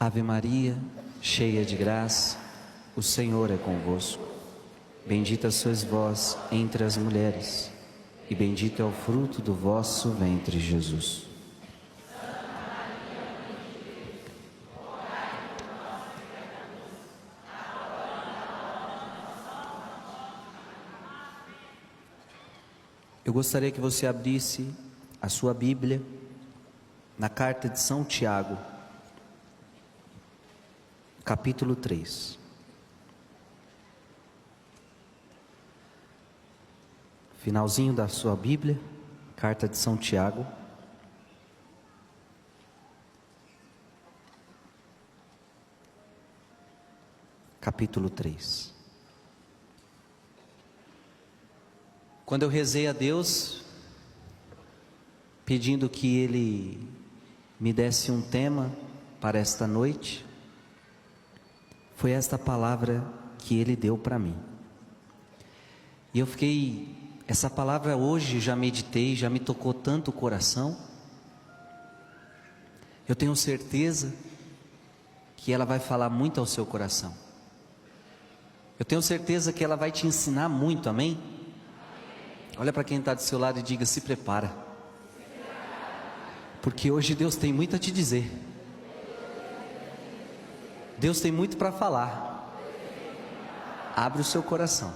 Ave Maria, cheia de graça, o Senhor é convosco. Bendita sois vós entre as mulheres, e bendito é o fruto do vosso ventre, Jesus. Eu gostaria que você abrisse a sua Bíblia na carta de São Tiago, capítulo 3. Finalzinho da sua Bíblia, carta de São Tiago, capítulo 3. Quando eu rezei a Deus, pedindo que Ele me desse um tema para esta noite, foi esta palavra que Ele deu para mim. E eu fiquei, essa palavra hoje já meditei, já me tocou tanto o coração. Eu tenho certeza que ela vai falar muito ao seu coração. Eu tenho certeza que ela vai te ensinar muito, amém? Olha para quem está do seu lado e diga: se prepara, porque hoje Deus tem muito a te dizer. Deus tem muito para falar. Abre o seu coração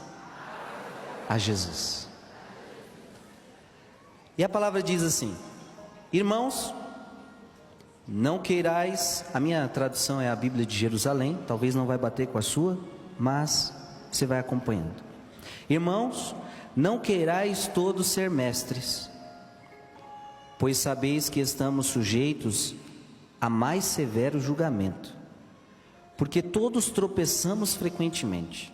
a Jesus. E a palavra diz assim: irmãos, não queirais, a minha tradução é a Bíblia de Jerusalém, talvez não vai bater com a sua, mas você vai acompanhando. Irmãos, não queirais todos ser mestres, pois sabeis que estamos sujeitos a mais severo julgamento, porque todos tropeçamos frequentemente.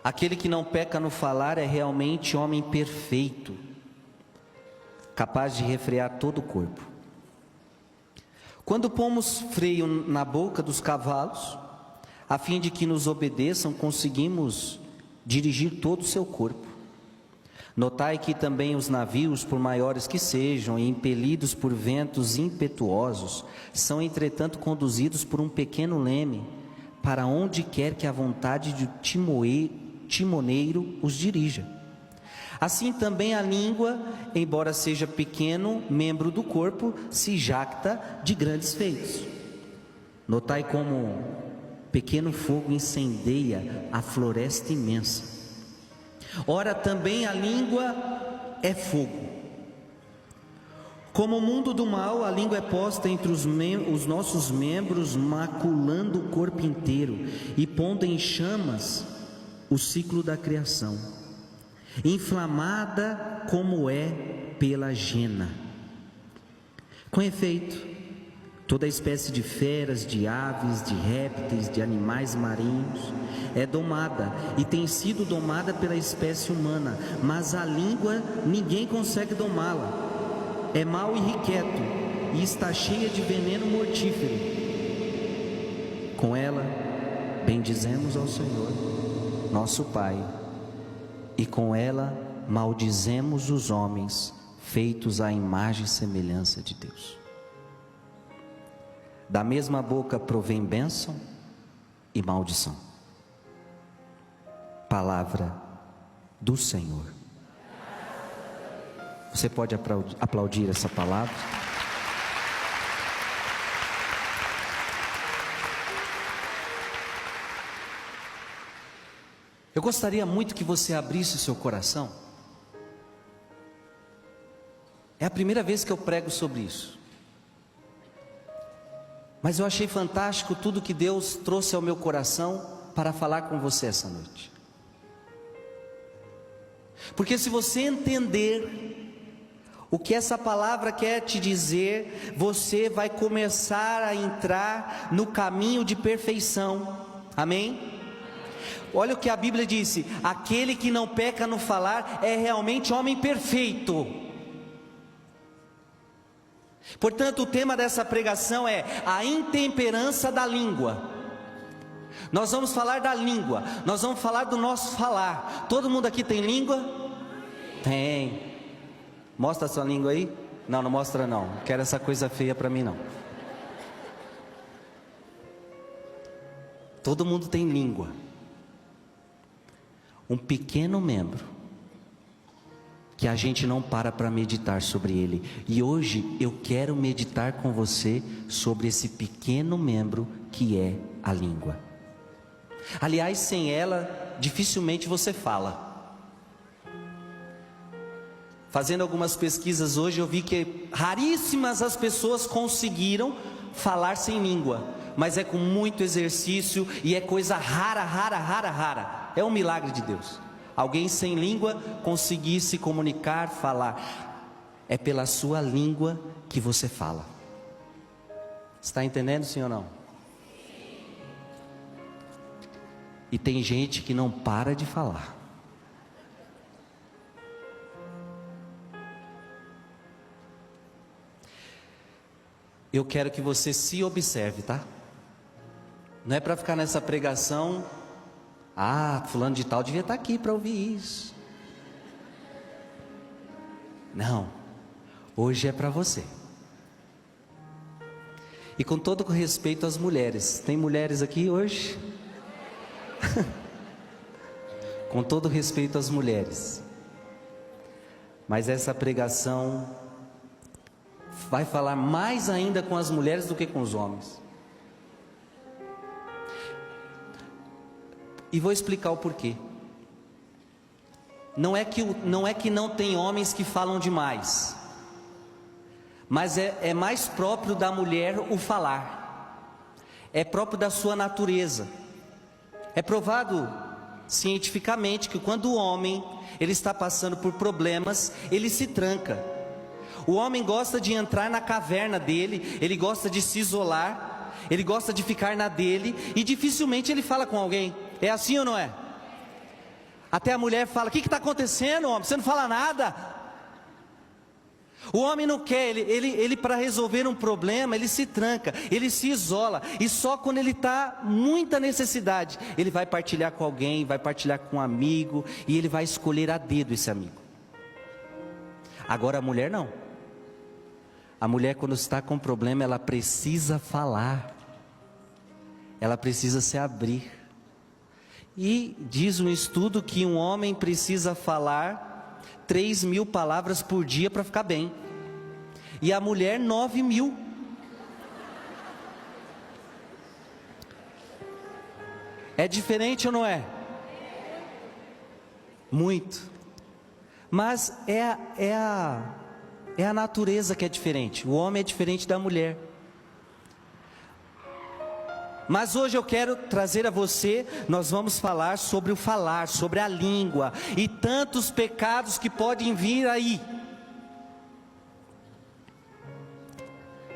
Aquele que não peca no falar é realmente homem perfeito, capaz de refrear todo o corpo. Quando pomos freio na boca dos cavalos, a fim de que nos obedeçam, conseguimos dirigir todo o seu corpo. Notai que também os navios, por maiores que sejam e impelidos por ventos impetuosos, são entretanto conduzidos por um pequeno leme, para onde quer que a vontade do timoneiro os dirija. Assim também a língua, embora seja pequeno membro do corpo, se jacta de grandes feitos. Notai como pequeno fogo incendeia a floresta imensa. Ora, também a língua é fogo. Como o mundo do mal, a língua é posta entre os nossos membros, maculando o corpo inteiro e pondo em chamas o ciclo da criação, inflamada como é pela jena. Com efeito, toda espécie de feras, de aves, de répteis, de animais marinhos é domada e tem sido domada pela espécie humana, mas a língua ninguém consegue domá-la. É mau e irrequieto e está cheia de veneno mortífero. Com ela bendizemos ao Senhor, nosso Pai, e com ela maldizemos os homens feitos à imagem e semelhança de Deus. Da mesma boca provém bênção e maldição. Palavra do Senhor. Você pode aplaudir essa palavra? Eu gostaria muito que você abrisse o seu coração. É a primeira vez que eu prego sobre isso. Mas eu achei fantástico tudo que Deus trouxe ao meu coração para falar com você essa noite. Porque se você entender o que essa palavra quer te dizer, você vai começar a entrar no caminho de perfeição. Amém? Olha o que a Bíblia disse: aquele que não peca no falar é realmente homem perfeito. Portanto, o tema dessa pregação é a intemperança da língua. Nós vamos falar da língua, nós vamos falar do nosso falar. Todo mundo aqui tem língua? Tem. Mostra a sua língua aí. Não, não mostra não, quero essa coisa feia para mim não. Todo mundo tem língua. Um pequeno membro que a gente não para meditar sobre ele. E hoje eu quero meditar com você sobre esse pequeno membro que é a língua. Aliás, sem ela, dificilmente você fala. Fazendo algumas pesquisas hoje, eu vi que raríssimas as pessoas conseguiram falar sem língua. Mas é com muito exercício e é coisa rara. É um milagre de Deus. Alguém sem língua conseguir se comunicar, falar. É pela sua língua que você fala. Está entendendo, sim ou não? E tem gente que não para de falar. Eu quero que você se observe, tá? Não é para ficar nessa pregação, fulano de tal devia estar aqui para ouvir isso. Não, hoje é para você. E com todo respeito às mulheres, tem mulheres aqui hoje? Com todo respeito às mulheres, mas essa pregação vai falar mais ainda com as mulheres do que com os homens. E vou explicar o porquê. Não é que não tem homens que falam demais, mas é mais próprio da mulher o falar. É próprio da sua natureza. É provado cientificamente que quando o homem ele está passando por problemas, ele se tranca. O homem gosta de entrar na caverna dele, ele gosta de se isolar, ele gosta de ficar na dele e dificilmente ele fala com alguém. É assim ou não é? Até a mulher fala: o que está acontecendo, homem? Você não fala nada. O homem não quer, ele para resolver um problema, ele se tranca, ele se isola. E só quando ele está muita necessidade, ele vai partilhar com alguém, vai partilhar com um amigo, e ele vai escolher a dedo esse amigo. Agora a mulher não. A mulher, quando está com problema, ela precisa falar, ela precisa se abrir. E diz um estudo que um homem precisa falar 3.000 palavras por dia para ficar bem, e a mulher 9.000. É diferente ou não é? Muito. Mas é a natureza que é diferente. O homem é diferente da mulher. Mas hoje eu quero trazer a você, nós vamos falar, sobre a língua e tantos pecados que podem vir aí.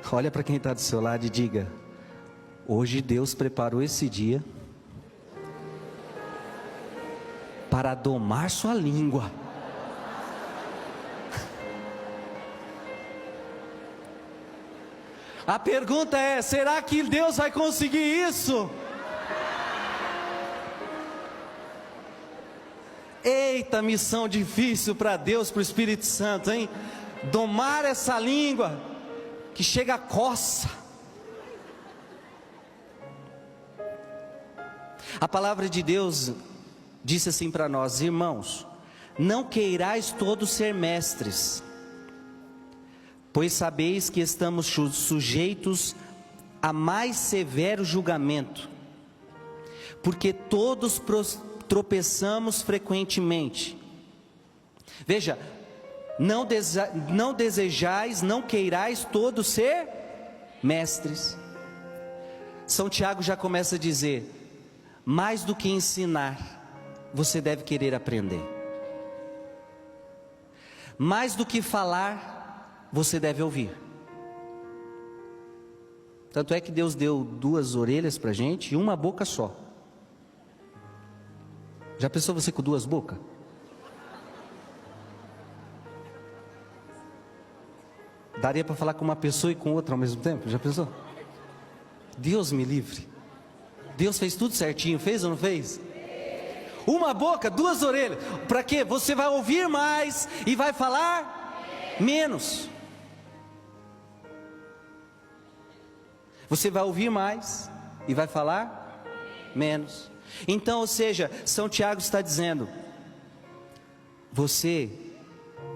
Olha para quem está do seu lado e diga: hoje Deus preparou esse dia para domar sua língua. A pergunta é: será que Deus vai conseguir isso? Eita, missão difícil para Deus, para o Espírito Santo, hein? Domar essa língua que chega a coça. A palavra de Deus disse assim para nós: irmãos, não queirais todos ser mestres, pois sabeis que estamos sujeitos a mais severo julgamento, porque todos tropeçamos frequentemente. Veja, não desejais, não queirais todos ser mestres. São Tiago já começa a dizer: mais do que ensinar, você deve querer aprender. Mais do que falar, você deve ouvir. Tanto é que Deus deu 2 orelhas para a gente e uma boca só. Já pensou você com 2 bocas? Daria para falar com uma pessoa e com outra ao mesmo tempo? Já pensou? Deus me livre. Deus fez tudo certinho, fez ou não fez? Uma boca, 2 orelhas. Para quê? Você vai ouvir mais e vai falar menos. Você vai ouvir mais e vai falar Menos. Então, ou seja, São Tiago está dizendo: você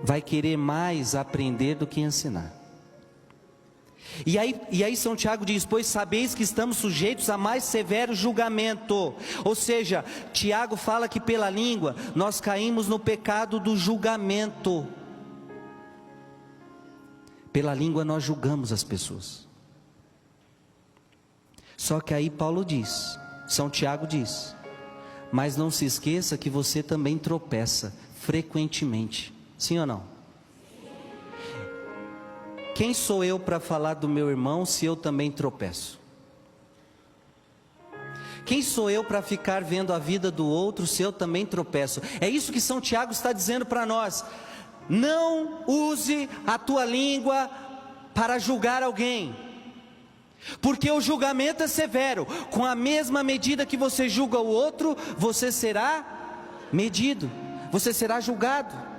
vai querer mais aprender do que ensinar. E aí São Tiago diz: pois sabeis que estamos sujeitos a mais severo julgamento. Ou seja, Tiago fala que pela língua nós caímos no pecado do julgamento. Pela língua nós julgamos as pessoas. Só que aí São Tiago diz: mas não se esqueça que você também tropeça frequentemente. Sim ou não? Quem sou eu para falar do meu irmão se eu também tropeço? Quem sou eu para ficar vendo a vida do outro se eu também tropeço? É isso que São Tiago está dizendo para nós. Não use a tua língua para julgar alguém, porque o julgamento é severo. Com a mesma medida que você julga o outro, você será medido, você será julgado.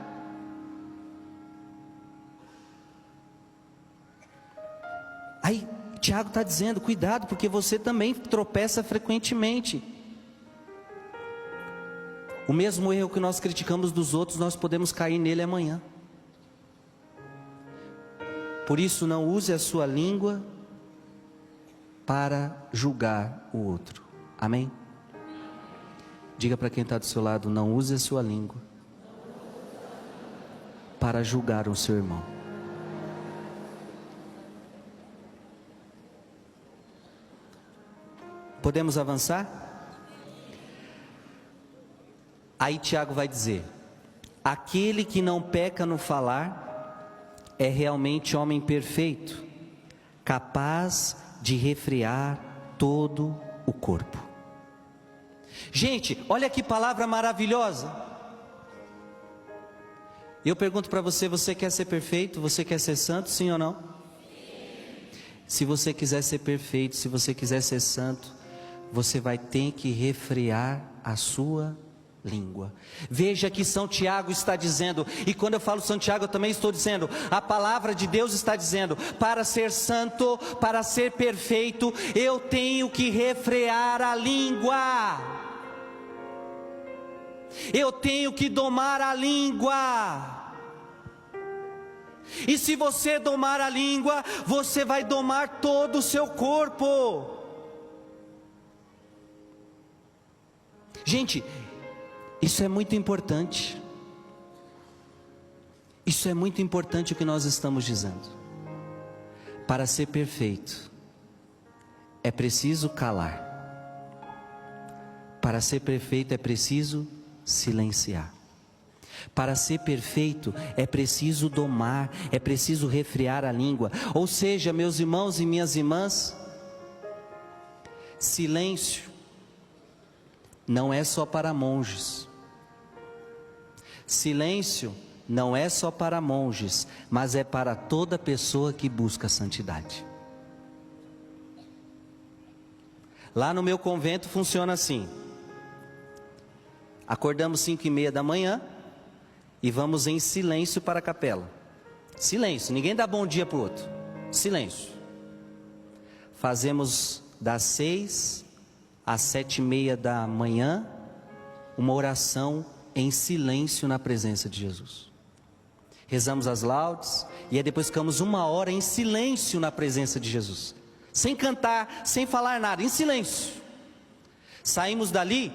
Aí Tiago está dizendo: cuidado, porque você também tropeça frequentemente. O mesmo erro que nós criticamos dos outros, nós podemos cair nele amanhã. Por isso, não use a sua língua para julgar o outro. Amém? Diga para quem está do seu lado: não use a sua língua para julgar o seu irmão. Podemos avançar? Aí Tiago vai dizer: aquele que não peca no falar é realmente homem perfeito, capaz de refrear todo o corpo. Gente, olha que palavra maravilhosa. Eu pergunto para você: você quer ser perfeito? Você quer ser santo, sim ou não? Sim. Se você quiser ser perfeito, se você quiser ser santo, você vai ter que refrear a sua língua. Veja que São Tiago está dizendo, e quando eu falo São Tiago eu também estou dizendo, a palavra de Deus está dizendo: para ser santo, para ser perfeito, eu tenho que refrear a língua. Eu tenho que domar a língua. E se você domar a língua, você vai domar todo o seu corpo. Gente, isso é muito importante. Isso é muito importante o que nós estamos dizendo. Para ser perfeito, é preciso calar. Para ser perfeito, é preciso silenciar. Para ser perfeito, é preciso domar, é preciso refrear a língua. Ou seja, meus irmãos e minhas irmãs, silêncio não é só para monges. Silêncio não é só para monges, mas é para toda pessoa que busca santidade. Lá no meu convento funciona assim: acordamos 5:30 da manhã e vamos em silêncio para a capela. Silêncio, ninguém dá bom dia para o outro. Silêncio. Fazemos das 6 às 7:30 da manhã, uma oração em silêncio na presença de Jesus. Rezamos as laudes, e aí depois ficamos 1 hora em silêncio na presença de Jesus. Sem cantar, sem falar nada, em silêncio. Saímos dali,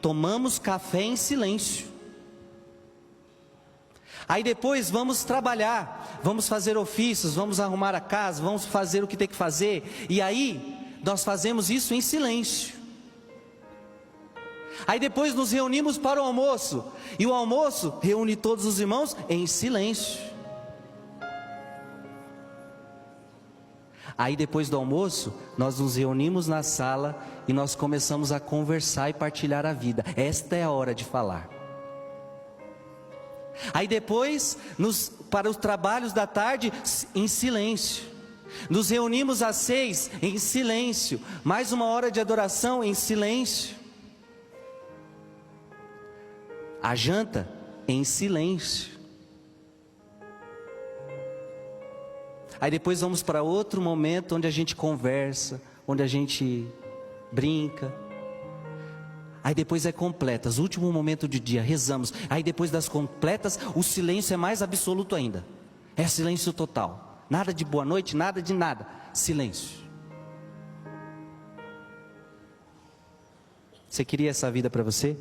tomamos café em silêncio. Aí depois vamos trabalhar, vamos fazer ofícios, vamos arrumar a casa, vamos fazer o que tem que fazer. E aí, nós fazemos isso em silêncio. Aí depois nos reunimos para o almoço, e o almoço reúne todos os irmãos em silêncio. Aí depois do almoço, nós nos reunimos na sala e nós começamos a conversar e partilhar a vida. Esta é a hora de falar. Aí depois, para os trabalhos da tarde, em silêncio. Nos reunimos às 6 em silêncio. Mais 1 hora de adoração em silêncio. A janta em silêncio. Aí depois vamos para outro momento onde a gente conversa, onde a gente brinca. Aí depois é completas, último momento do dia, rezamos. Aí depois das completas, o silêncio é mais absoluto ainda. É silêncio total. Nada de boa noite, nada de nada. Silêncio. Você queria essa vida para você?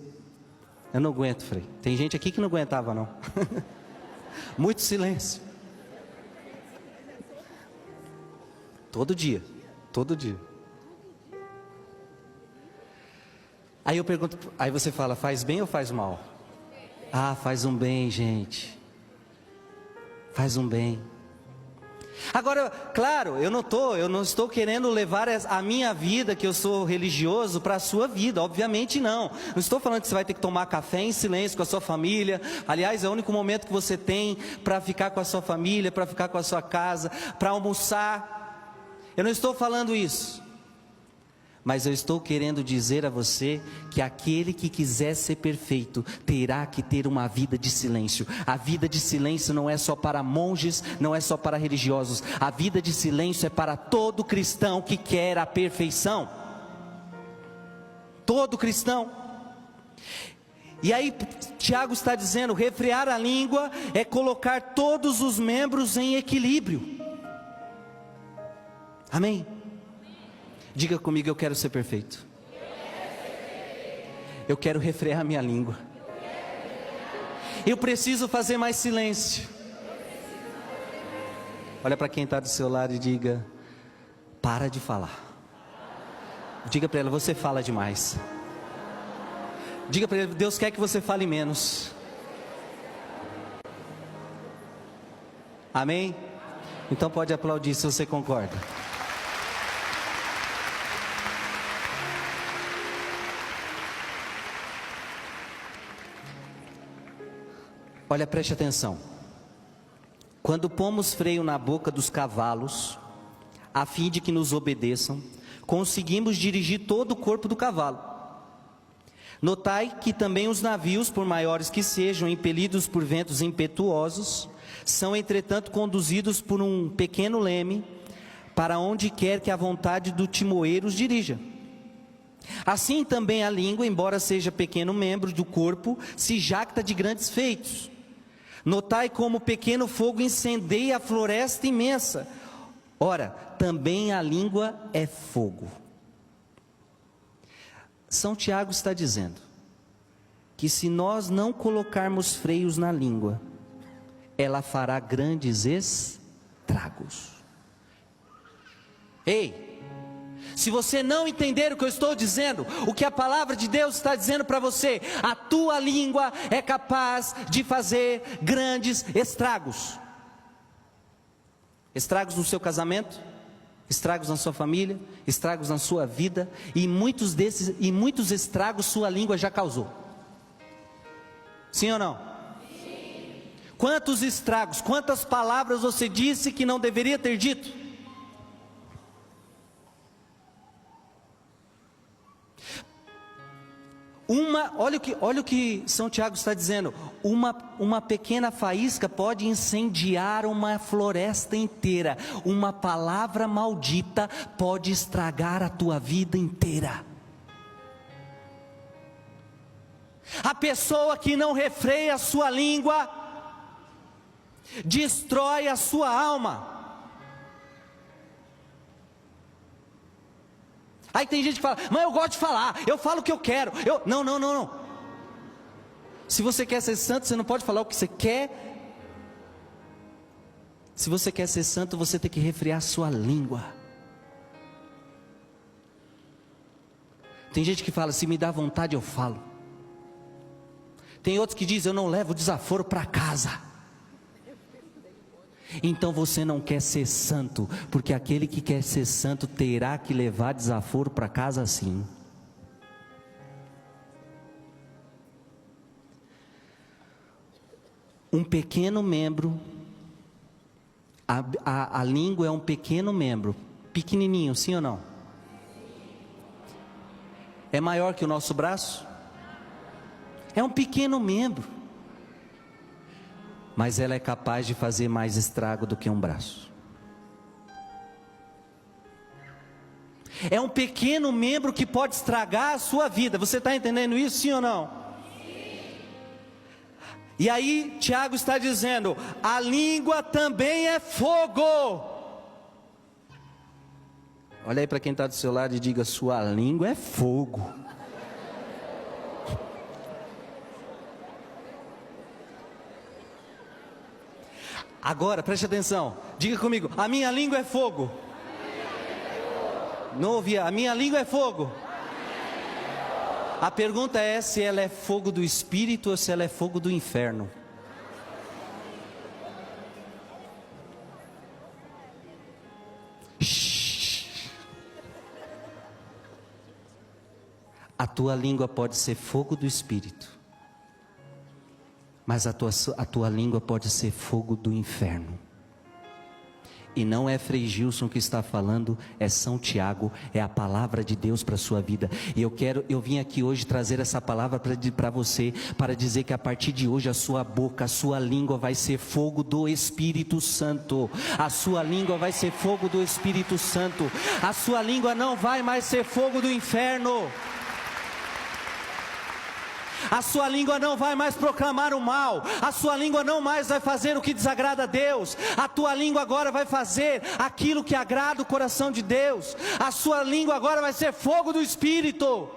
Eu não aguento, Frei. Tem gente aqui que não aguentava, não. Muito silêncio. Todo dia, todo dia. Aí eu pergunto, aí você fala, faz bem ou faz mal? Ah, faz um bem, gente. Faz um bem. Agora, claro, eu não estou querendo levar a minha vida, que eu sou religioso, para a sua vida, obviamente não. Não estou falando que você vai ter que tomar café em silêncio com a sua família. Aliás, é o único momento que você tem para ficar com a sua família, para ficar com a sua casa, para almoçar. Eu não estou falando isso. Mas eu estou querendo dizer a você que aquele que quiser ser perfeito terá que ter uma vida de silêncio. A vida de silêncio não é só para monges, não é só para religiosos. A vida de silêncio é para todo cristão que quer a perfeição. Todo cristão. E aí Tiago está dizendo, refrear a língua é colocar todos os membros em equilíbrio. Amém? Diga comigo, eu quero ser perfeito. Eu quero refrear minha língua. Eu preciso fazer mais silêncio. Olha para quem está do seu lado e diga, para de falar. Diga para ela, você fala demais. Diga para ele, Deus quer que você fale menos. Amém? Então pode aplaudir se você concorda. Olha, preste atenção. Quando pomos freio na boca dos cavalos, a fim de que nos obedeçam, conseguimos dirigir todo o corpo do cavalo. Notai que também os navios, por maiores que sejam, impelidos por ventos impetuosos, são entretanto conduzidos por um pequeno leme, para onde quer que a vontade do timoeiro os dirija. Assim também a língua, embora seja pequeno membro do corpo, se jacta de grandes feitos. Notai como o pequeno fogo incendeia a floresta imensa. Ora, também a língua é fogo. São Tiago está dizendo que se nós não colocarmos freios na língua, ela fará grandes estragos. Ei! Se você não entender o que eu estou dizendo, o que a palavra de Deus está dizendo para você, a tua língua é capaz de fazer grandes estragos. Estragos no seu casamento, estragos na sua família, estragos na sua vida, e muitos estragos sua língua já causou. Sim ou não? Sim. Quantos estragos, quantas palavras você disse que não deveria ter dito? Olha o que São Tiago está dizendo, uma pequena faísca pode incendiar uma floresta inteira, uma palavra maldita pode estragar a tua vida inteira. A pessoa que não refreia a sua língua, destrói a sua alma. Aí tem gente que fala, mas eu gosto de falar, eu falo o que eu quero. Não. Se você quer ser santo, você não pode falar o que você quer. Se você quer ser santo, você tem que refrear a sua língua. Tem gente que fala, se me dá vontade eu falo. Tem outros que dizem, eu não levo desaforo para casa. Então você não quer ser santo, porque aquele que quer ser santo terá que levar desaforo para casa sim. Um pequeno membro, a língua é um pequeno membro, pequenininho, sim ou não? É maior que o nosso braço? É um pequeno membro. Mas ela é capaz de fazer mais estrago do que um braço. É um pequeno membro que pode estragar a sua vida. Você está entendendo isso, sim ou não? Sim. E aí Tiago está dizendo: a língua também é fogo. Olha aí para quem está do seu lado e diga: sua língua é fogo. Agora preste atenção, diga comigo: a minha língua é fogo. Não ouvia, a minha língua é fogo. A pergunta é se ela é fogo do Espírito ou se ela é fogo do inferno. A tua língua pode ser fogo do Espírito, mas a tua língua pode ser fogo do inferno. E não é Frei Gilson que está falando, é São Tiago, é a palavra de Deus para a sua vida. E eu vim aqui hoje trazer essa palavra para você, para dizer que a partir de hoje a sua boca, a sua língua vai ser fogo do Espírito Santo. A sua língua vai ser fogo do Espírito Santo. A sua língua não vai mais ser fogo do inferno. A sua língua não vai mais proclamar o mal. A sua língua não mais vai fazer o que desagrada a Deus. A tua língua agora vai fazer aquilo que agrada o coração de Deus. A sua língua agora vai ser fogo do Espírito.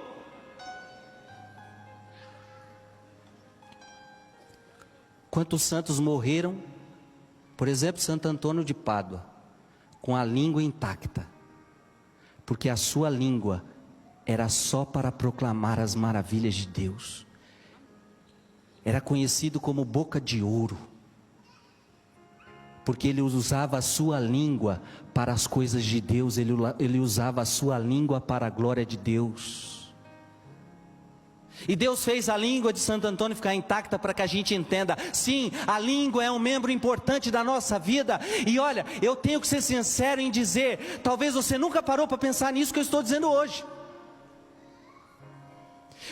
Quantos santos morreram? Por exemplo, Santo Antônio de Pádua, com a língua intacta, porque a sua língua era só para proclamar as maravilhas de Deus. Era conhecido como boca de ouro, porque ele usava a sua língua para as coisas de Deus, ele usava a sua língua para a glória de Deus. E Deus fez a língua de Santo Antônio ficar intacta para que a gente entenda, sim, a língua é um membro importante da nossa vida. E olha, eu tenho que ser sincero em dizer, talvez você nunca parou para pensar nisso que eu estou dizendo hoje.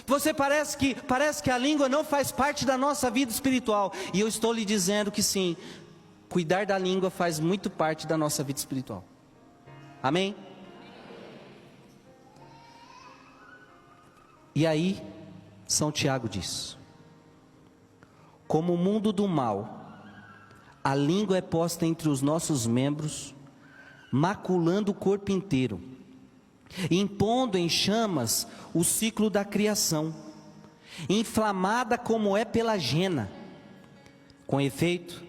Você parece que a língua não faz parte da nossa vida espiritual. E eu estou lhe dizendo que sim, cuidar da língua faz muito parte da nossa vida espiritual. Amém? E aí, São Tiago diz: como o mundo do mal, a língua é posta entre os nossos membros, maculando o corpo inteiro, impondo em chamas o ciclo da criação, inflamada como é pela jena. Com efeito,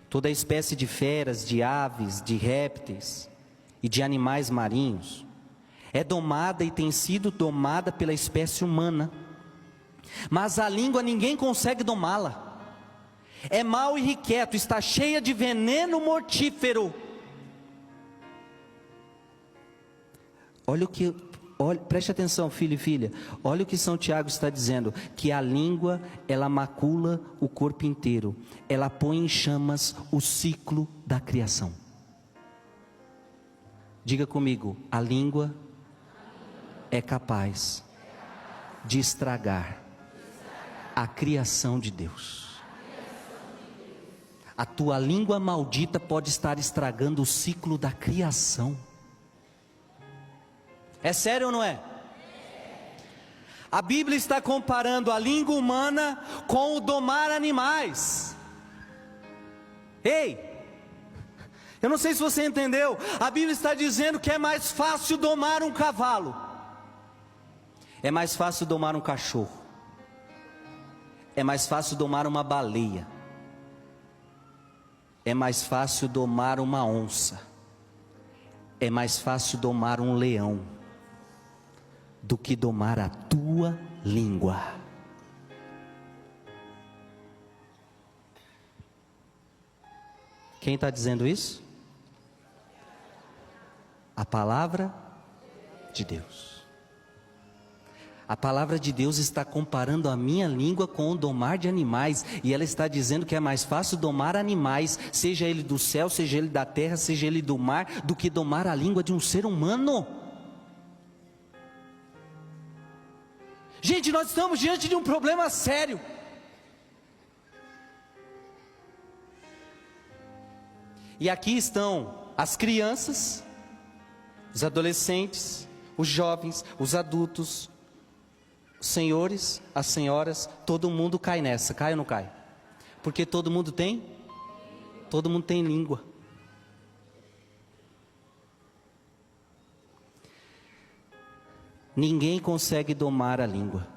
toda espécie de feras, de aves, de répteis e de animais marinhos é domada e tem sido domada pela espécie humana, mas a língua ninguém consegue domá-la. É mau e irrequieto, está cheia de veneno mortífero. Preste atenção, filho e filha, olha o que São Tiago está dizendo, que a língua, ela macula o corpo inteiro, ela põe em chamas o ciclo da criação. Diga comigo: a língua é capaz de estragar a criação de Deus. A tua língua maldita pode estar estragando o ciclo da criação. É sério ou não é? A Bíblia está comparando a língua humana com o domar animais. Ei, eu não sei se você entendeu. A Bíblia está dizendo que é mais fácil domar um cavalo, é mais fácil domar um cachorro, é mais fácil domar uma baleia, é mais fácil domar uma onça, é mais fácil domar um leão do que domar a tua língua. Quem está dizendo isso? A palavra de Deus. A palavra de Deus está comparando a minha língua com o domar de animais, e ela está dizendo que é mais fácil domar animais, seja ele do céu, seja ele da terra, seja ele do mar, do que domar a língua de um ser humano. Gente, nós estamos diante de um problema sério. E aqui estão as crianças, os adolescentes, os jovens, os adultos, os senhores, as senhoras, todo mundo cai nessa, cai ou não cai? Porque todo mundo tem língua. Ninguém consegue domar a língua.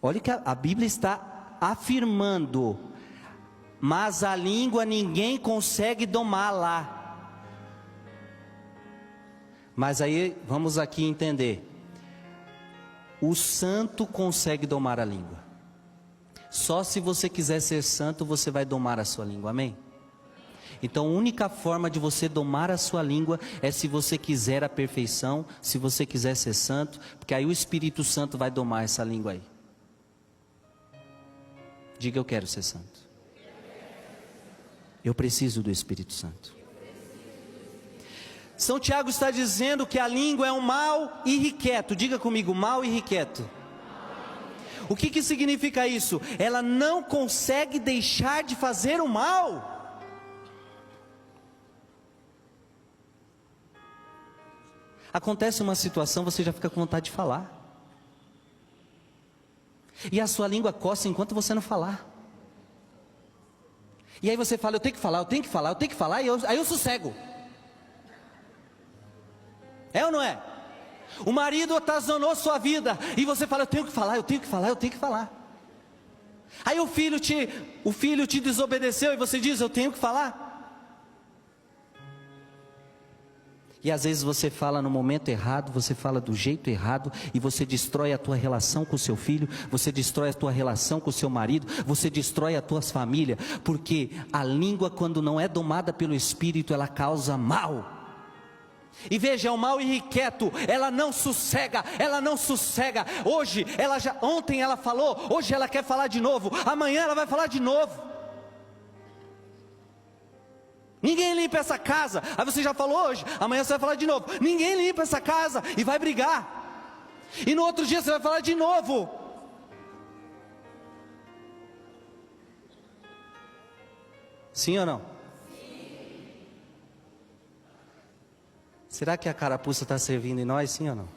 Olha que a Bíblia está afirmando, mas a língua ninguém consegue domá-la. Mas aí vamos aqui entender. O santo consegue domar a língua. Só se você quiser ser santo, você vai domar a sua língua, amém? Então a única forma de você domar a sua língua é se você quiser a perfeição, se você quiser ser santo, porque aí o Espírito Santo vai domar essa língua aí. Diga: eu quero ser santo. Eu preciso do Espírito Santo. São Tiago está dizendo que a língua é um mal irrequieto. Diga comigo: mal irrequieto. O que significa isso? Ela não consegue deixar de fazer o mal. Acontece uma situação, você já fica com vontade de falar. E a sua língua coça enquanto você não falar. E aí você fala: eu tenho que falar, eu tenho que falar, eu tenho que falar, e aí eu sossego. É ou não é? O marido atazanou sua vida, e você fala: eu tenho que falar, eu tenho que falar, eu tenho que falar. Aí o filho te desobedeceu, e você diz: eu tenho que falar. E às vezes você fala no momento errado, você fala do jeito errado, e você destrói a tua relação com o seu filho, você destrói a tua relação com o seu marido, você destrói a tua família, porque a língua, quando não é domada pelo Espírito, ela causa mal. E veja, é um mal irrequieto, ela não sossega, ela não sossega. Ontem ela falou, hoje ela quer falar de novo, amanhã ela vai falar de novo. Ninguém limpa essa casa. Aí você já falou hoje, amanhã você vai falar de novo. Ninguém limpa essa casa e vai brigar. E no outro dia você vai falar de novo. Sim ou não? Sim. Será que a carapuça está servindo em nós, sim ou não?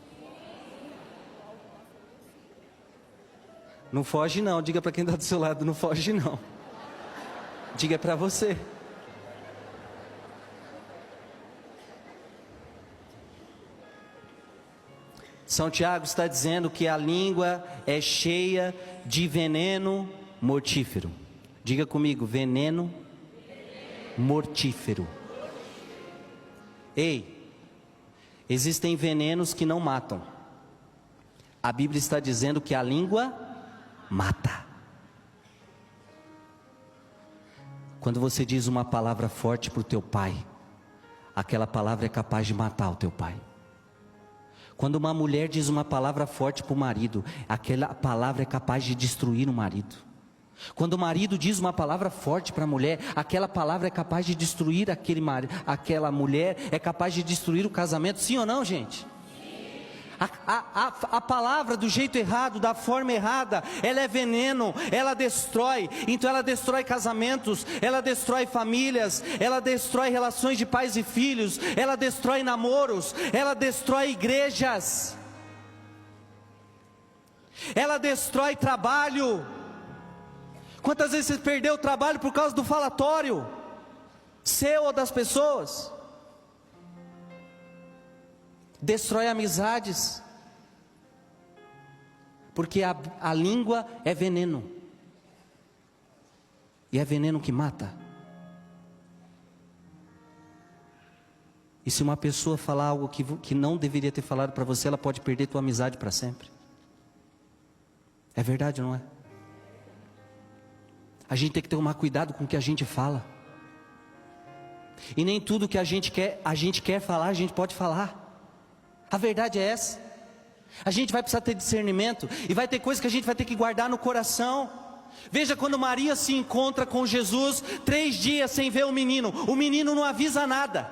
Não foge não, diga para quem está do seu lado: não foge não. Diga para você. São Tiago está dizendo que a língua é cheia de veneno mortífero. Diga comigo: veneno mortífero. Ei, existem venenos que não matam. A Bíblia está dizendo que a língua mata. Quando você diz uma palavra forte para o teu pai, aquela palavra é capaz de matar o teu pai. Quando uma mulher diz uma palavra forte para o marido, aquela palavra é capaz de destruir o marido. Quando o marido diz uma palavra forte para a mulher, aquela palavra é capaz de destruir aquela mulher, é capaz de destruir o casamento. Sim ou não, gente? A palavra do jeito errado, da forma errada, ela é veneno, ela destrói. Então ela destrói casamentos, ela destrói famílias, ela destrói relações de pais e filhos, ela destrói namoros, ela destrói igrejas, ela destrói trabalho. Quantas vezes você perdeu o trabalho por causa do falatório seu ou das pessoas? Destrói amizades, porque a língua é veneno, e é veneno que mata. E se uma pessoa falar algo que não deveria ter falado para você, ela pode perder tua amizade para sempre. É verdade ou não é? A gente tem que tomar cuidado com o que a gente fala, e nem tudo que a gente quer falar, a gente pode falar. A verdade é essa. A gente vai precisar ter discernimento, e vai ter coisas que a gente vai ter que guardar no coração. Veja, quando Maria se encontra com Jesus, 3 dias sem ver o menino não avisa nada.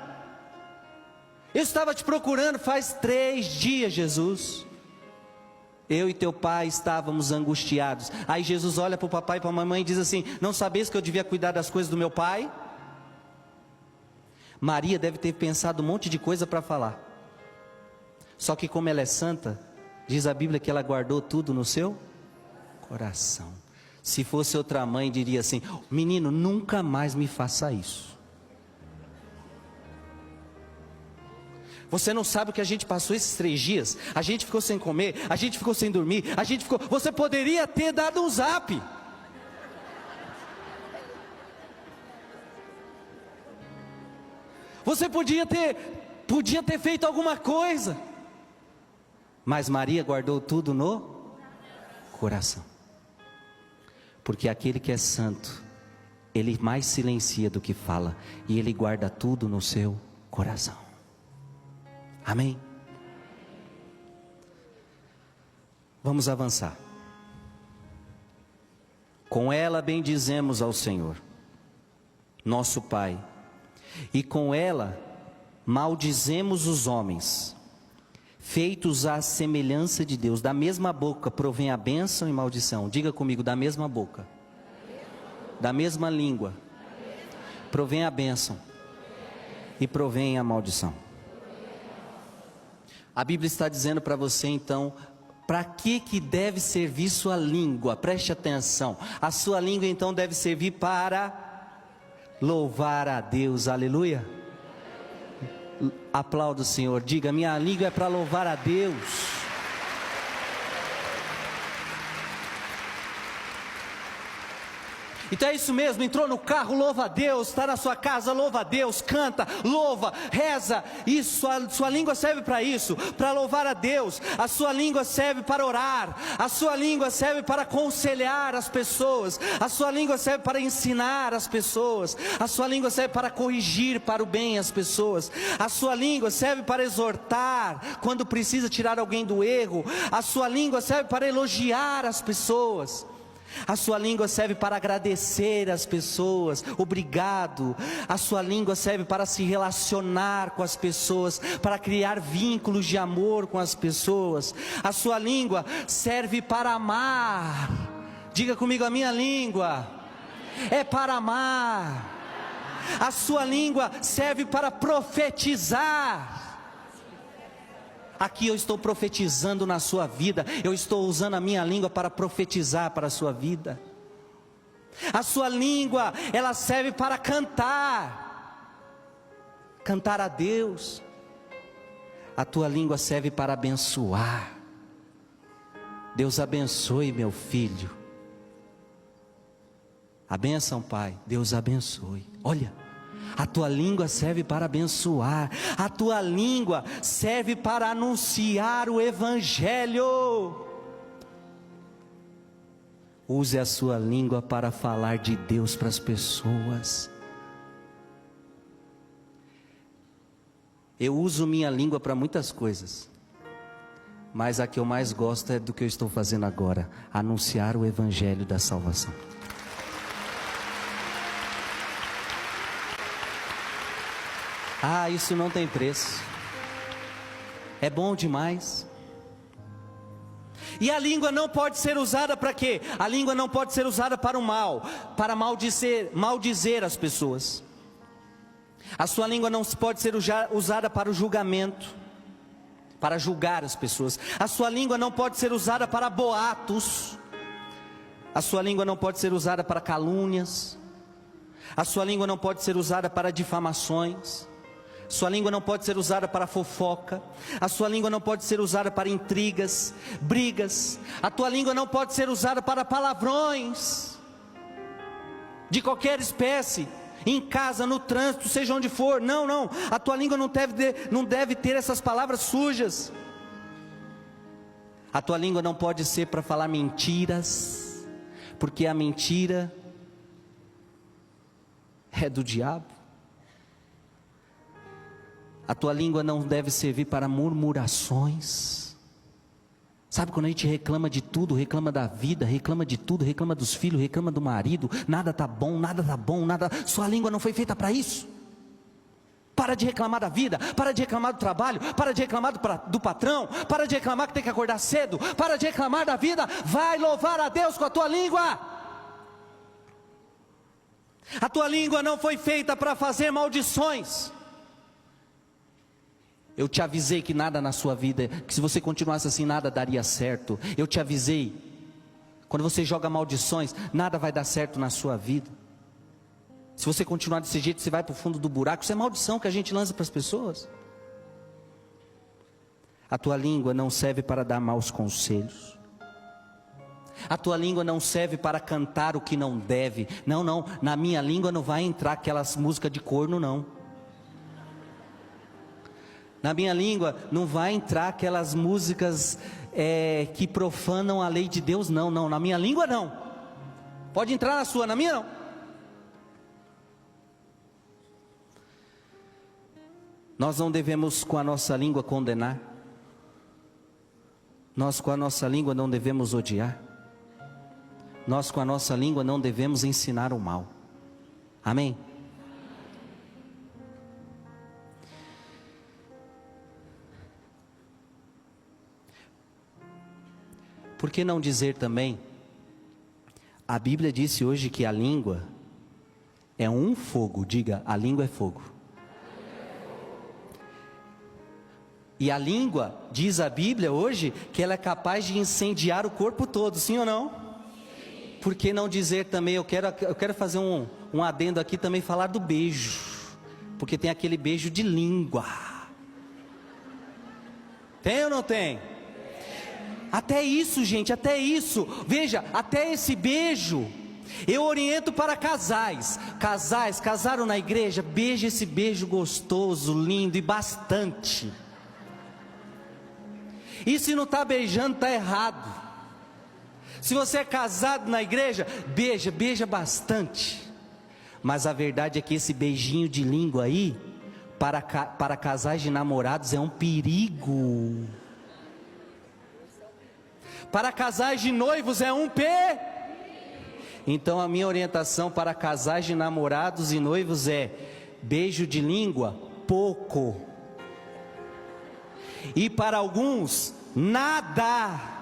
Eu estava te procurando faz 3 dias, Jesus. Eu e teu pai estávamos angustiados. Aí Jesus olha para o papai e para a mamãe e diz assim: não sabeis que eu devia cuidar das coisas do meu pai? Maria deve ter pensado um monte de coisa para falar. Só que como ela é santa, diz a Bíblia que ela guardou tudo no seu coração. Se fosse outra mãe, diria assim: menino, nunca mais me faça isso. Você não sabe o que a gente passou esses 3 dias. A gente ficou sem comer, a gente ficou sem dormir, Você poderia ter dado um zap. Você podia ter feito alguma coisa. Mas Maria guardou tudo no coração. Porque aquele que é santo, ele mais silencia do que fala, e ele guarda tudo no seu coração. Amém? Vamos avançar. Com ela bendizemos ao Senhor, nosso Pai, e com ela maldizemos os homens, feitos à semelhança de Deus. Da mesma boca provém a bênção e maldição. Diga comigo: da mesma boca, da mesma língua, provém a bênção e provém a maldição. A Bíblia está dizendo para você então, para que deve servir sua língua? Preste atenção. A sua língua então deve servir para louvar a Deus. Aleluia. Aplauda o Senhor. Diga: minha língua é para louvar a Deus. Então é isso mesmo, entrou no carro, louva a Deus. Está na sua casa, louva a Deus. Canta, louva, reza. Isso, sua língua serve para isso, para louvar a Deus. A sua língua serve para orar. A sua língua serve para aconselhar as pessoas. A sua língua serve para ensinar as pessoas. A sua língua serve para corrigir para o bem as pessoas. A sua língua serve para exortar quando precisa tirar alguém do erro. A sua língua serve para elogiar as pessoas. A sua língua serve para agradecer as pessoas, obrigado. A sua língua serve para se relacionar com as pessoas, para criar vínculos de amor com as pessoas. A sua língua serve para amar. Diga comigo: a minha língua é para amar. A sua língua serve para profetizar. Aqui eu estou profetizando na sua vida. Eu estou usando a minha língua para profetizar para a sua vida. A sua língua, ela serve para cantar. Cantar a Deus. A tua língua serve para abençoar. Deus abençoe meu filho. A bênção, Pai. Deus abençoe. Olha. A tua língua serve para abençoar. A tua língua serve para anunciar o Evangelho. Use a sua língua para falar de Deus para as pessoas. Eu uso minha língua para muitas coisas, mas a que eu mais gosto é do que eu estou fazendo agora: anunciar o Evangelho da salvação. Ah, isso não tem preço. É bom demais. E a língua não pode ser usada para quê? A língua não pode ser usada para o mal, para maldizer as pessoas. A sua língua não pode ser usada para o julgamento, para julgar as pessoas. A sua língua não pode ser usada para boatos. A sua língua não pode ser usada para calúnias. A sua língua não pode ser usada para difamações. Sua língua não pode ser usada para fofoca. A sua língua não pode ser usada para intrigas, brigas. A tua língua não pode ser usada para palavrões de qualquer espécie, em casa, no trânsito, seja onde for. Não, a tua língua não deve ter essas palavras sujas. A tua língua não pode ser para falar mentiras, porque a mentira é do diabo. A tua língua não deve servir para murmurações. Sabe quando a gente reclama de tudo, reclama da vida, reclama de tudo, reclama dos filhos, reclama do marido, nada está bom, nada. Sua língua não foi feita para isso. Para de reclamar da vida, para de reclamar do trabalho, para de reclamar do patrão, para de reclamar que tem que acordar cedo, para de reclamar da vida. Vai louvar a Deus com a tua língua. A tua língua não foi feita para fazer maldições. Eu te avisei que nada na sua vida, que se você continuasse assim, nada daria certo. Eu te avisei. Quando você joga maldições, nada vai dar certo na sua vida. Se você continuar desse jeito, você vai para o fundo do buraco. Isso é maldição que a gente lança para as pessoas. A tua língua não serve para dar maus conselhos. A tua língua não serve para cantar o que não deve. Não, não, na minha língua não vai entrar aquelas músicas de corno, não. Na minha língua não vai entrar aquelas músicas que profanam a lei de Deus, não, não. Na minha língua não. Pode entrar na sua, na minha não. Nós não devemos com a nossa língua condenar. Nós com a nossa língua não devemos odiar. Nós com a nossa língua não devemos ensinar o mal. Amém? Por que não dizer também, a Bíblia disse hoje que a língua é um fogo, diga, a língua é fogo. E a língua, diz a Bíblia hoje, que ela é capaz de incendiar o corpo todo, sim ou não? Sim. Por que não dizer também, eu quero fazer um adendo aqui também, falar do beijo, porque tem aquele beijo de língua. Tem ou não tem? Até isso, gente, até isso. Veja, até esse beijo eu oriento para casais. Casais, casaram na igreja, beije esse beijo gostoso, lindo e bastante. E se não está beijando, está errado. Se você é casado na igreja, beija bastante. Mas a verdade é que esse beijinho de língua aí, para casais de namorados, é um perigo. Para casais de noivos é um Então a minha orientação para casais de namorados e noivos é: beijo de língua, pouco. E para alguns, nada.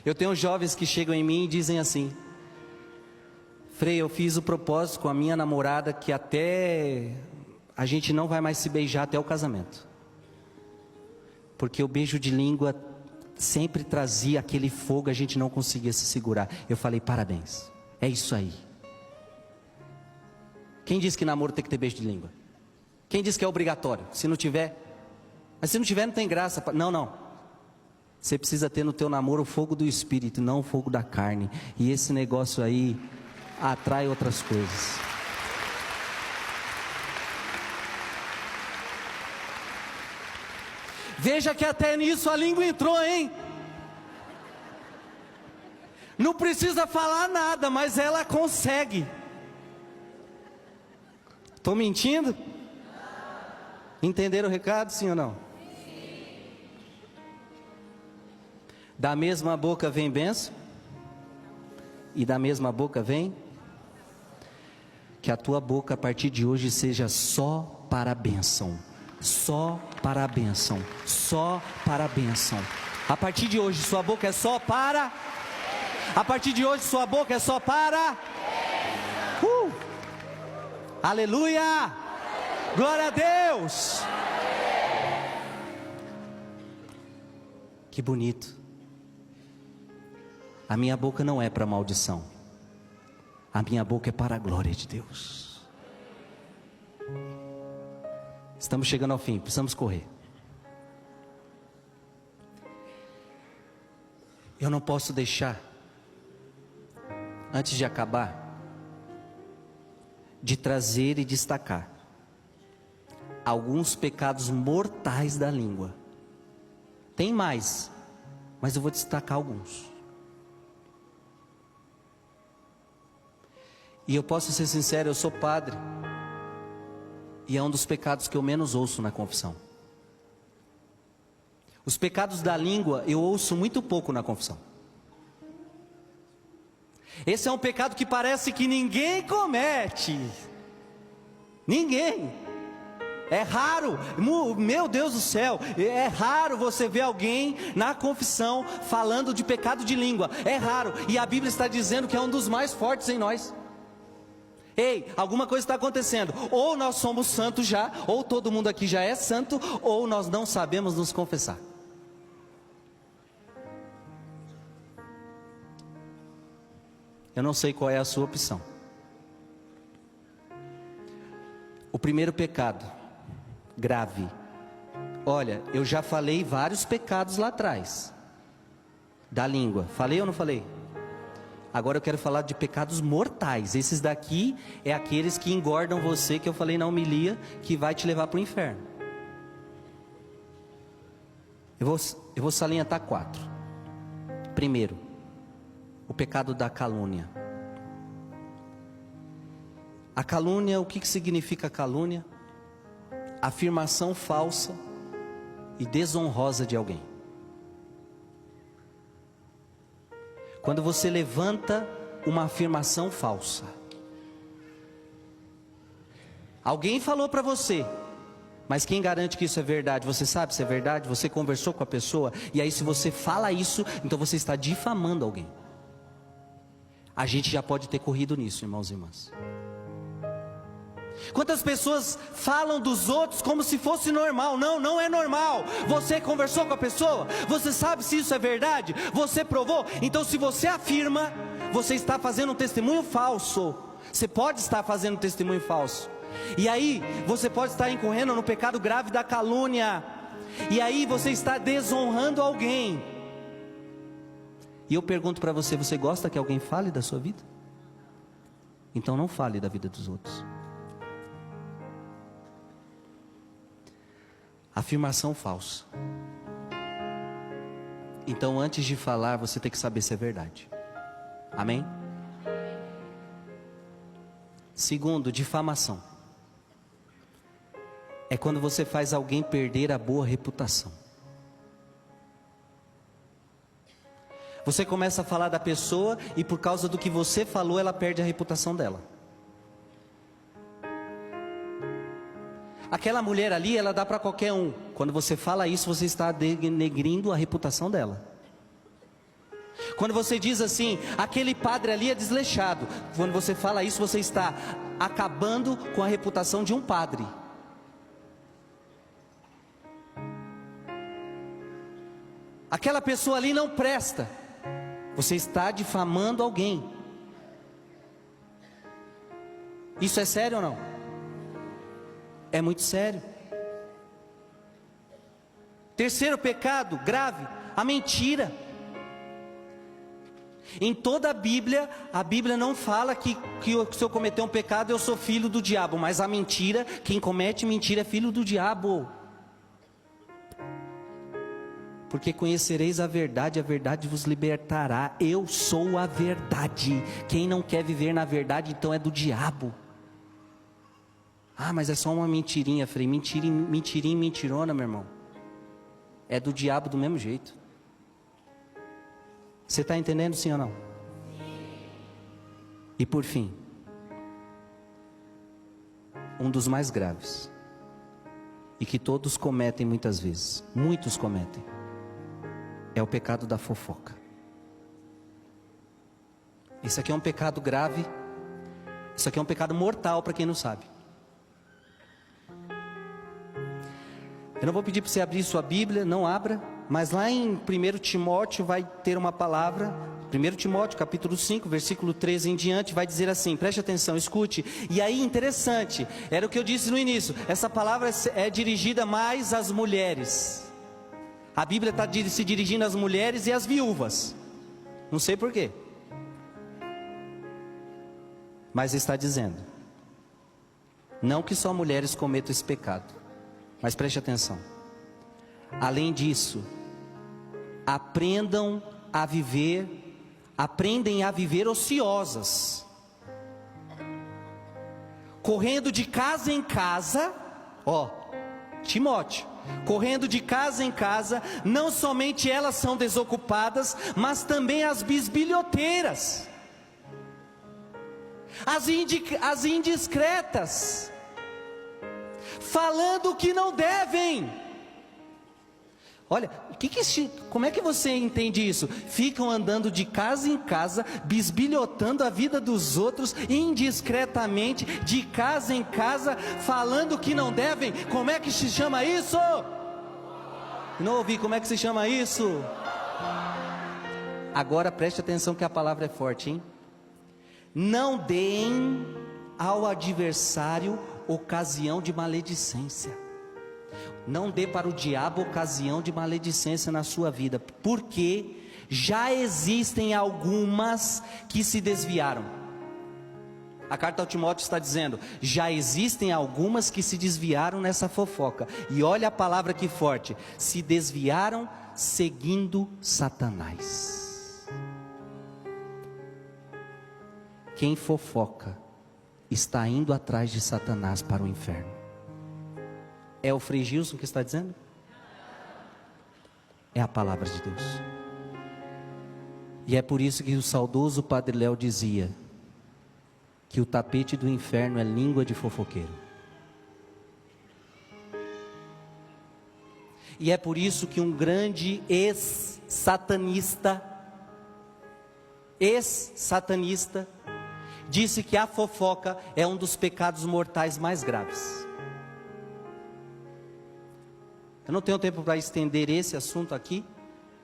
Eu tenho jovens que chegam em mim e dizem assim: Frei, eu fiz o propósito com a minha namorada que até a gente não vai mais se beijar até o casamento. Porque o beijo de língua sempre trazia aquele fogo, a gente não conseguia se segurar. Eu falei, parabéns, é isso aí. Quem disse que namoro tem que ter beijo de língua? Quem disse que é obrigatório? Se não tiver, mas se não tiver não tem graça. Não, não. Você precisa ter no teu namoro o fogo do Espírito, não o fogo da carne. E esse negócio aí atrai outras coisas. Veja que até nisso a língua entrou, hein? Não precisa falar nada, mas ela consegue. Estou mentindo? Entenderam o recado, sim ou não? Sim. Da mesma boca vem bênção, e da mesma boca vem. Que a tua boca a partir de hoje seja só para a bênção. Só para a bênção, só para a bênção. A partir de hoje sua boca é só para. A partir de hoje sua boca é só para. Aleluia! Glória a Deus! Que bonito. A minha boca não é para maldição. A minha boca é para a glória de Deus. Estamos chegando ao fim, precisamos correr. Eu não posso deixar, antes de acabar, de trazer e destacar alguns pecados mortais da língua. Tem mais, mas eu vou destacar alguns. E eu posso ser sincero, eu sou padre. E é um dos pecados que eu menos ouço na confissão. Os pecados da língua eu ouço muito pouco na confissão. Esse é um pecado que parece que ninguém comete. Ninguém. É raro, meu Deus do céu, é raro você ver alguém na confissão falando de pecado de língua. É raro, e a Bíblia está dizendo que é um dos mais fortes em nós. Ei, alguma coisa está acontecendo. Ou nós somos santos já, ou todo mundo aqui já é santo, ou nós não sabemos nos confessar. Eu não sei qual é a sua opção. O primeiro pecado, grave. Olha, eu já falei vários pecados lá atrás, da língua. Falei ou não falei? Agora eu quero falar de pecados mortais. Esses daqui é aqueles que engordam você, que eu falei na homilia, que vai te levar para o inferno. Eu vou salientar 4. Primeiro, o pecado da calúnia. A calúnia, o que significa calúnia? Afirmação falsa e desonrosa de alguém. Quando você levanta uma afirmação falsa. Alguém falou para você, mas quem garante que isso é verdade? Você sabe se é verdade? Você conversou com a pessoa, e aí se você fala isso, então você está difamando alguém. A gente já pode ter corrido nisso, irmãos e irmãs. Quantas pessoas falam dos outros como se fosse normal? Não, não é normal. Você conversou com a pessoa? Você sabe se isso é verdade? Você provou? Então se você afirma, você está fazendo um testemunho falso. Você pode estar fazendo um testemunho falso. E aí você pode estar incorrendo no pecado grave da calúnia. E aí você está desonrando alguém. E eu pergunto para você, você gosta que alguém fale da sua vida? Então não fale da vida dos outros. Afirmação falsa. Então antes de falar, você tem que saber se é verdade. Amém? Segundo, difamação. É quando você faz alguém perder a boa reputação. Você começa a falar da pessoa e por causa do que você falou, ela perde a reputação dela. Aquela mulher ali, ela dá para qualquer um. Quando você fala isso, você está denegrindo a reputação dela. Quando você diz assim, aquele padre ali é desleixado. Quando você fala isso, você está acabando com a reputação de um padre. Aquela pessoa ali não presta. Você está difamando alguém. Isso é sério ou não? É muito sério. Terceiro pecado grave, a mentira. Em toda a Bíblia não fala que se eu cometer um pecado eu sou filho do diabo. Mas a mentira, quem comete mentira é filho do diabo. Porque conhecereis a verdade vos libertará. Eu sou a verdade. Quem não quer viver na verdade, então é do diabo. Ah, mas é só uma mentirinha. Falei, mentirinha, mentirona, meu irmão. É do diabo do mesmo jeito. Você está entendendo, sim ou não? E por fim, um dos mais graves, e que todos cometem muitas vezes, muitos cometem, é o pecado da fofoca. Isso aqui é um pecado grave. Isso aqui é um pecado mortal para quem não sabe. Eu não vou pedir para você abrir sua Bíblia, não abra, mas lá em 1 Timóteo vai ter uma palavra, 1 Timóteo capítulo 5, versículo 13 em diante, vai dizer assim, preste atenção, escute. E aí interessante, era o que eu disse no início, essa palavra é dirigida mais às mulheres. A Bíblia está se dirigindo às mulheres e às viúvas, não sei porquê, mas está dizendo, não que só mulheres cometam esse pecado, mas preste atenção. Além disso, aprendem a viver ociosas, correndo de casa em casa, Timóteo, correndo de casa em casa, não somente elas são desocupadas, mas também as bisbilhoteiras, as indiscretas, falando o que não devem. Olha, como é que você entende isso? Ficam andando de casa em casa, bisbilhotando a vida dos outros, indiscretamente, de casa em casa, falando que não devem. Como é que se chama isso? Não ouvi, como é que se chama isso? Agora preste atenção que a palavra é forte, hein? Não deem ao adversário ocasião de maledicência. Não dê para o diabo ocasião de maledicência na sua vida, porque já existem algumas que se desviaram. A carta ao Timóteo está dizendo, já existem algumas que se desviaram nessa fofoca. E olha a palavra que forte, se desviaram seguindo Satanás. Quem fofoca está indo atrás de Satanás para o inferno. É o Frei Gilson que está dizendo? É a palavra de Deus. E é por isso que o saudoso Padre Léo dizia que o tapete do inferno é língua de fofoqueiro. E é por isso que um grande ex-satanista disse que a fofoca é um dos pecados mortais mais graves. Eu não tenho tempo para estender esse assunto aqui,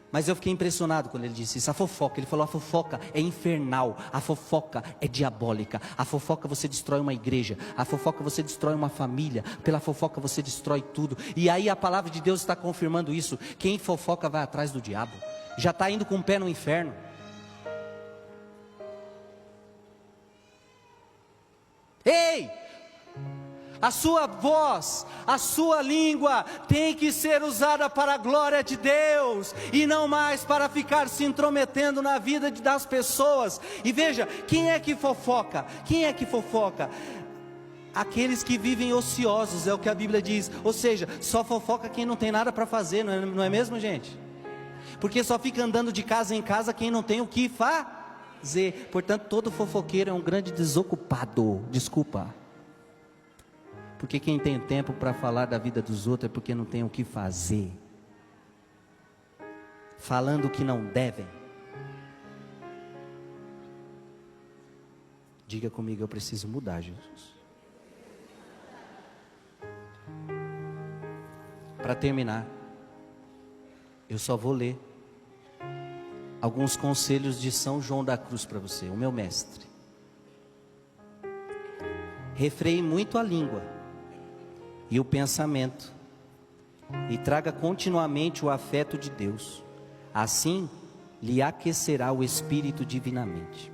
mas eu fiquei impressionado quando ele disse isso. A fofoca, ele falou, a fofoca é infernal, a fofoca é diabólica, a fofoca você destrói uma igreja, a fofoca você destrói uma família, pela fofoca você destrói tudo. E aí a palavra de Deus está confirmando isso. Quem fofoca vai atrás do diabo, já está indo com o pé no inferno. Ei! A sua voz, a sua língua tem que ser usada para a glória de Deus, e não mais para ficar se intrometendo na vida das pessoas. E veja, quem é que fofoca? Quem é que fofoca? Aqueles que vivem ociosos, é o que a Bíblia diz. Ou seja, só fofoca quem não tem nada para fazer, não é mesmo, gente? Porque só fica andando de casa em casa quem não tem o que fazer. Portanto, todo fofoqueiro é um grande desocupado. Desculpa. Porque quem tem tempo para falar da vida dos outros é porque não tem o que fazer. Falando o que não devem. Diga comigo, eu preciso mudar, Jesus. Para terminar, eu só vou ler alguns conselhos de São João da Cruz para você, o meu mestre. Refreie muito a língua e o pensamento, e traga continuamente o afeto de Deus, assim lhe aquecerá o espírito divinamente.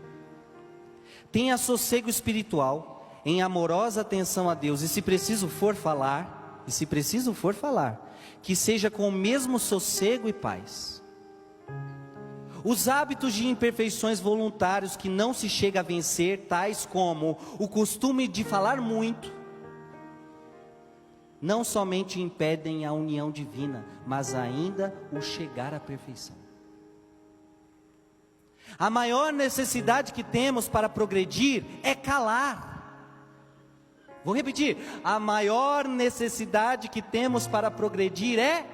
Tenha sossego espiritual, em amorosa atenção a Deus, e se preciso for falar, que seja com o mesmo sossego e paz. Os hábitos de imperfeições voluntários que não se chega a vencer, tais como o costume de falar muito, não somente impedem a união divina, mas ainda o chegar à perfeição. A maior necessidade que temos para progredir é calar. Vou repetir, a maior necessidade que temos para progredir é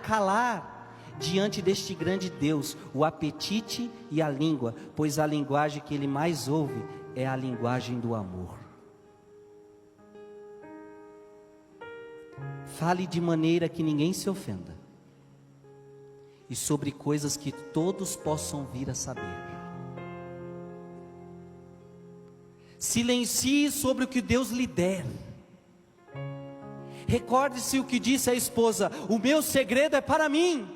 calar diante deste grande Deus, o apetite e a língua, pois a linguagem que ele mais ouve é a linguagem do amor. Fale de maneira que ninguém se ofenda, e sobre coisas que todos possam vir a saber. Silencie sobre o que Deus lhe der. Recorde-se o que disse a esposa: o meu segredo é para mim.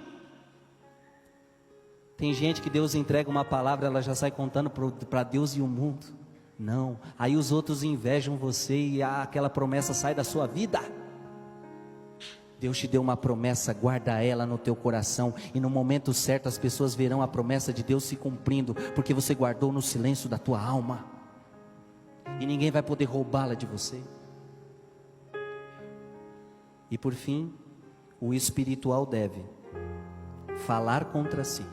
Tem gente que Deus entrega uma palavra, ela já sai contando para Deus e o mundo. Não, aí os outros invejam você e aquela promessa sai da sua vida. Deus te deu uma promessa, guarda ela no teu coração, e no momento certo as pessoas verão a promessa de Deus se cumprindo, porque você guardou no silêncio da tua alma, e ninguém vai poder roubá-la de você. E por fim, o espiritual deve falar contra si,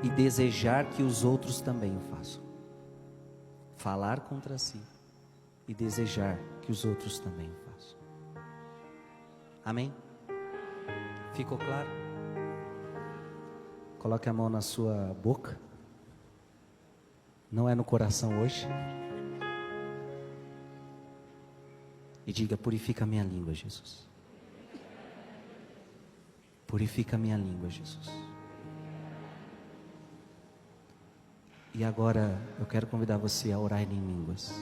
e desejar que os outros também o façam. Falar contra si, e desejar que os outros também o façam. Amém? Ficou claro? Coloque a mão na sua boca. Não é no coração hoje. E diga: purifica a minha língua, Jesus. Purifica a minha língua, Jesus. E agora eu quero convidar você a orar em línguas.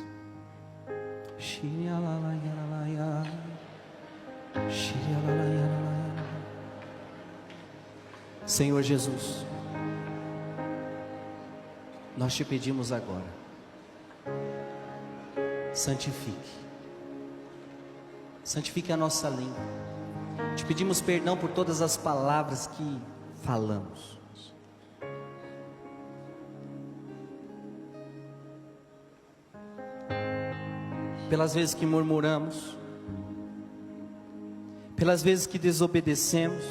Senhor Jesus, nós te pedimos agora, santifique a nossa língua. Te pedimos perdão por todas as palavras que falamos. Pelas vezes que murmuramos, pelas vezes que desobedecemos,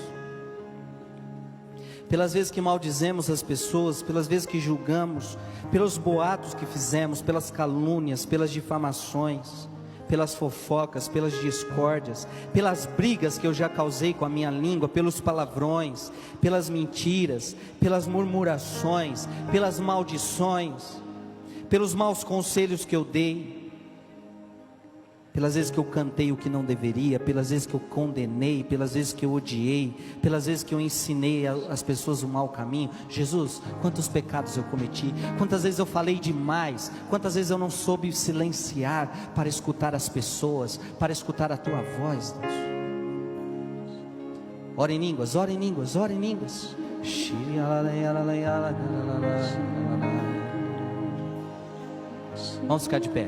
pelas vezes que maldizemos as pessoas, pelas vezes que julgamos, pelos boatos que fizemos, pelas calúnias, pelas difamações, pelas fofocas, pelas discórdias, pelas brigas que eu já causei com a minha língua, pelos palavrões, pelas mentiras, pelas murmurações, pelas maldições, pelos maus conselhos que eu dei, pelas vezes que eu cantei o que não deveria, pelas vezes que eu condenei, pelas vezes que eu odiei, pelas vezes que eu ensinei as pessoas o mau caminho. Jesus, quantos pecados eu cometi, quantas vezes eu falei demais, quantas vezes eu não soube silenciar para escutar as pessoas, para escutar a tua voz, Deus. Ora em línguas, ora em línguas, ora em línguas. Vamos ficar de pé.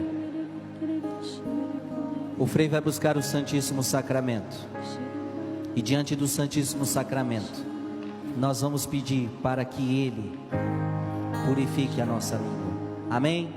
O Frei vai buscar o Santíssimo Sacramento. E diante do Santíssimo Sacramento, nós vamos pedir para que Ele purifique a nossa língua. Amém?